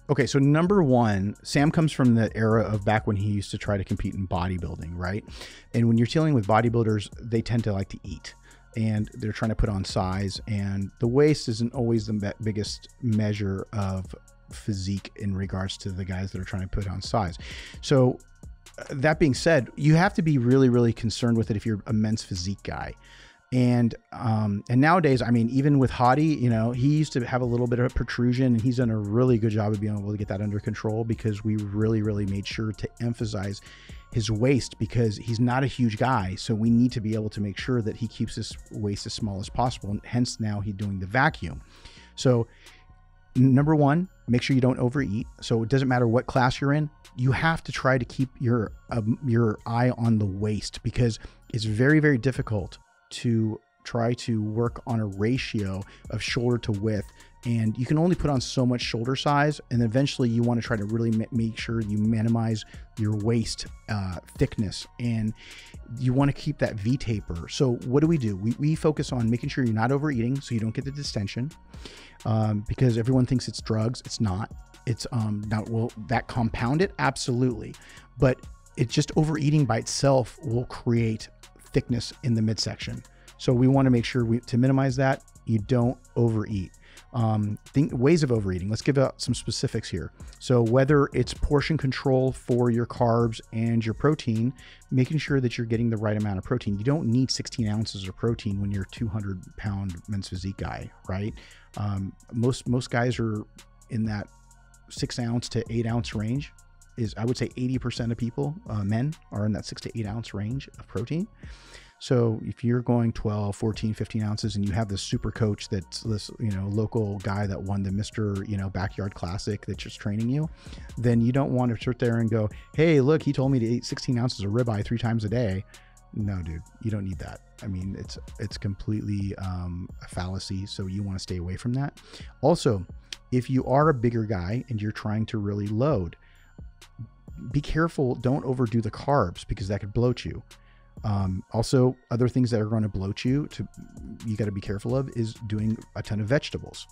Okay, so number one, Sam comes from the era of back when he used to try to compete in bodybuilding, right? And when you're dealing with bodybuilders, they tend to like to eat and they're trying to put on size, and the waist isn't always the biggest measure of physique in regards to the guys that are trying to put on size. So that being said, you have to be really, really concerned with it if you're a men's physique guy. And nowadays, I mean, even with Hany, you know, he used to have a little bit of protrusion, and he's done a really good job of being able to get that under control, because we really, really made sure to emphasize his waist, because he's not a huge guy. So we need to be able to make sure that he keeps his waist as small as possible. And hence now he's doing the vacuum. So number one, make sure you don't overeat. So it doesn't matter what class you're in, you have to try to keep your eye on the waist, because it's very, very difficult to try to work on a ratio of shoulder to width, and you can only put on so much shoulder size, and eventually you want to try to really make sure you minimize your waist thickness, and you want to keep that V taper. So what do? We focus on making sure you're not overeating so you don't get the distension, because everyone thinks it's drugs. It's not. It's not. Will that compound it? Absolutely. But it's just overeating by itself will create thickness in the midsection. So we want to make sure to minimize that, you don't overeat. Ways of overeating. Let's give out some specifics here. So whether it's portion control for your carbs and your protein, making sure that you're getting the right amount of protein. You don't need 16 ounces of protein when you're a 200-pound men's physique guy, right? Most guys are in that 6 ounce to 8 ounce range. I would say 80% of people, men, are in that 6 to 8 ounce range of protein. So if you're going 12, 14, 15 ounces, and you have this super coach that's this, you know, local guy that won the Mr., you know, Backyard Classic that's just training you, then you don't want to sit there and go, hey, look, he told me to eat 16 ounces of ribeye 3 times a day. No, dude, you don't need that. I mean, it's completely a fallacy. So you want to stay away from that. Also, if you are a bigger guy and you're trying to really load, be careful. Don't overdo the carbs, because that could bloat you. Also, other things that are going to bloat you got to be careful of is doing a ton of vegetables.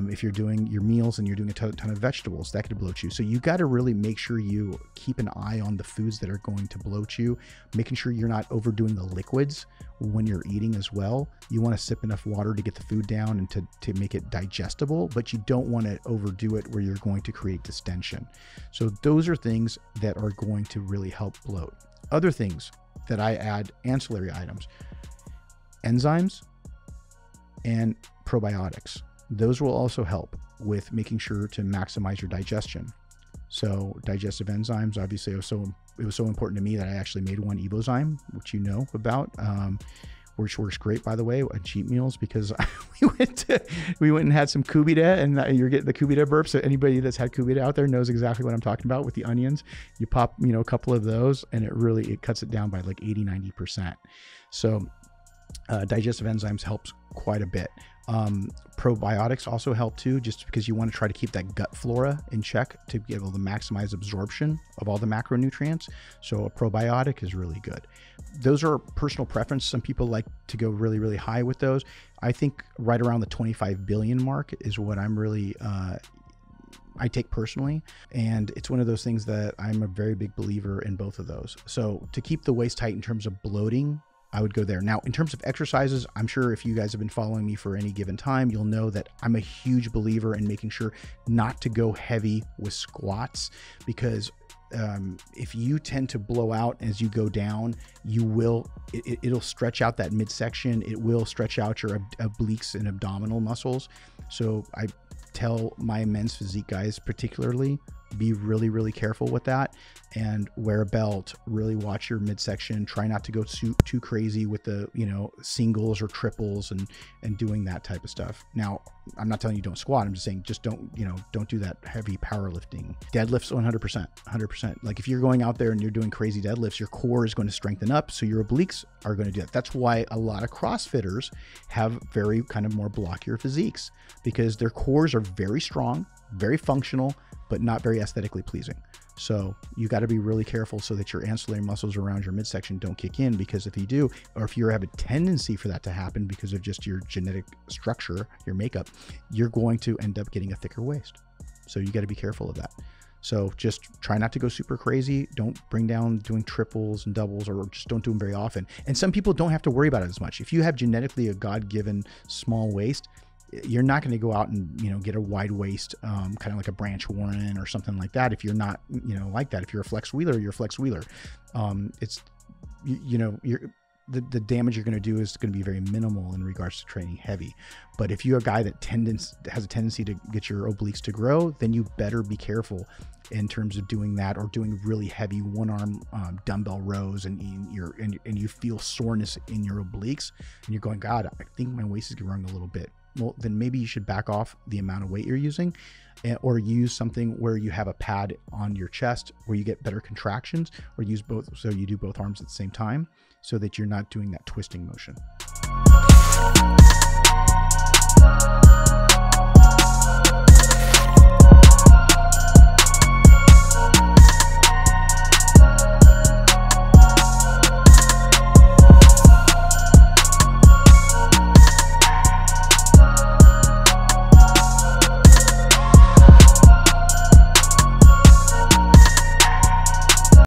If you're doing your meals and you're doing a ton of vegetables, that could bloat you. So you got to really make sure you keep an eye on the foods that are going to bloat you, making sure you're not overdoing the liquids when you're eating as well. You want to sip enough water to get the food down and to make it digestible, but you don't want to overdo it where you're going to create distension. So those are things that are going to really help bloat. Other things that I add, ancillary items, enzymes and probiotics. Those will also help with making sure to maximize your digestion. So digestive enzymes, obviously, it was so important to me that I actually made one, Evogen, which you know about, which works great, by the way, on cheat meals, because we went and had some kubita, and you're getting the kubita burps. So anybody that's had kubita out there knows exactly what I'm talking about with the onions. You pop, you know, a couple of those, and it cuts it down by like 80-90%. So digestive enzymes helps quite a bit. Probiotics also help too, just because you want to try to keep that gut flora in check to be able to maximize absorption of all the macronutrients. So a probiotic is really good. Those are personal preference. Some people like to go really, really high with those. I think right around the 25 billion mark is what I'm really, I take personally. And it's one of those things that I'm a very big believer in both of those. So to keep the waist tight in terms of bloating, I would go there. Now, in terms of exercises, I'm sure if you guys have been following me for any given time, you'll know that I'm a huge believer in making sure not to go heavy with squats, because if you tend to blow out as you go down, it'll stretch out that midsection. It will stretch out your obliques and abdominal muscles. So I tell my men's physique guys particularly, be really, really careful with that, and wear a belt. Really watch your midsection. Try not to go too crazy with the, you know, singles or triples and doing that type of stuff. Now, I'm not telling you don't squat. I'm just saying just don't do that heavy powerlifting. Deadlifts 100%. Like if you're going out there and you're doing crazy deadlifts, your core is going to strengthen up, so your obliques are going to do that. That's why a lot of CrossFitters have very kind of more blockier physiques, because their cores are very strong, very functional, but not very aesthetically pleasing. So you got to be really careful so that your ancillary muscles around your midsection don't kick in, because if you do, or if you have a tendency for that to happen because of just your genetic structure, your makeup, you're going to end up getting a thicker waist. So you got to be careful of that. So just try not to go super crazy. Don't bring down doing triples and doubles, or just don't do them very often. And some people don't have to worry about it as much. If you have genetically a God-given small waist, you're not going to go out and, you know, get a wide waist, kind of like a Branch Warren or something like that. If you're not, you know, like that, if you're a flex wheeler, you're a flex wheeler. It's, you know, the damage you're going to do is going to be very minimal in regards to training heavy. But if you're a guy that has a tendency to get your obliques to grow, then you better be careful in terms of doing that, or doing really heavy one-arm dumbbell rows, and you feel soreness in your obliques, and you're going, God, I think my waist is growing a little bit. Well, then maybe you should back off the amount of weight you're using, or use something where you have a pad on your chest where you get better contractions, or use both, so you do both arms at the same time, so that you're not doing that twisting motion.